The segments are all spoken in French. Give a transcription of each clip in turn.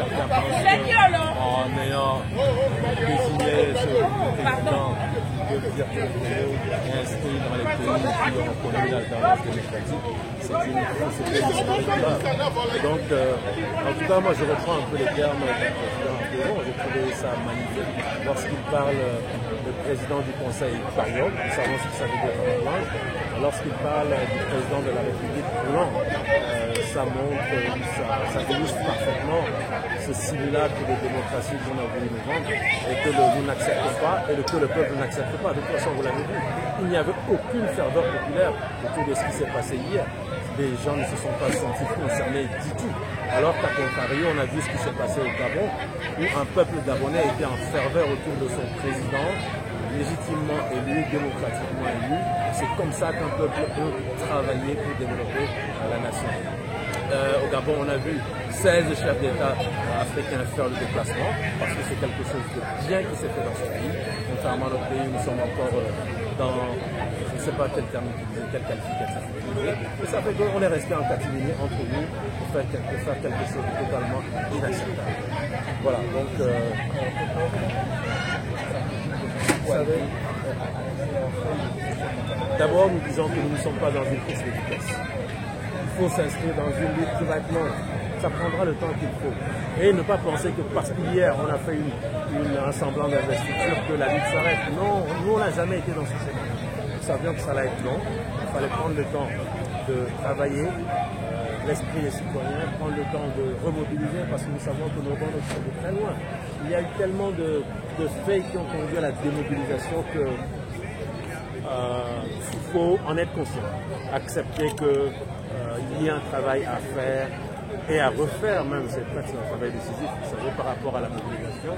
certains pensent qu'en ayant désigné ce président de dire que le Congo est inscrit dans les pays qui ont reconnu l'alternance démocratique, c'est une grave. Donc, en tout cas, moi je reprends un peu les termes du président Antoine. J'ai trouvé ça magnifique. Lorsqu'il parle, le président du Conseil Pariot, nous savons ce que ça veut dire en langue. Lorsqu'il parle du président de la République blanc, ça montre, ça illustre parfaitement ce simulacre de démocratie qu'on a voulu nous vendre et que nous n'acceptons pas et que le peuple n'accepte pas. De toute façon, vous l'avez vu, il n'y avait aucune ferveur populaire autour de ce qui s'est passé hier. Les gens ne se sont pas sentis concernés du tout. Alors qu'à contrario, on a vu ce qui s'est passé au Gabon, où un peuple gabonais était en ferveur autour de son président, légitimement élu, démocratiquement élu. C'est comme ça qu'un peuple peut travailler pour développer la nation. Au Gabon, on a vu 16 chefs d'État africains faire le déplacement, parce que c'est quelque chose de bien qui s'est fait dans ce pays. Contrairement à notre pays, nous sommes encore dans, je ne sais pas quel terme utiliser, quel qualificatif utiliser. Et ça fait qu'on est resté en catimini entre nous pour faire quelque chose de totalement inacceptable. Voilà, donc... vous savez, d'abord, nous disons que nous ne sommes pas dans une course de vitesse. Il faut s'inscrire dans une lutte qui va être longue. Ça prendra le temps qu'il faut. Et ne pas penser que parce qu'hier on a fait un semblant d'investiture que la lutte s'arrête. Non, nous on n'a jamais été dans ce scénario. Nous savions que ça allait être long. Il fallait prendre le temps de travailler l'esprit des citoyens, prendre le temps de remobiliser parce que nous savons que nos bandes sont de très loin. Il y a eu tellement de faits qui ont conduit à la démobilisation que il faut en être conscient. Accepter qu'il y a un travail à faire et à refaire même, c'est presque un travail décisif, vous savez, par rapport à la mobilisation.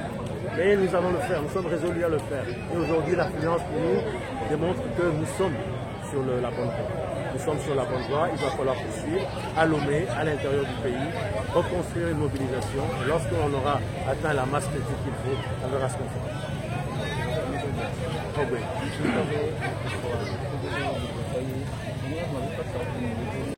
Mais nous allons le faire, nous sommes résolus à le faire. Et aujourd'hui, l'affluence pour nous démontre que nous sommes sur la bonne voie. Nous sommes sur la bonne voie, il va falloir poursuivre à Lomé, à l'intérieur du pays, reconstruire une mobilisation. Et lorsqu'on aura atteint la masse critique qu'il faut, on verra ce qu'on fait. Oh oui.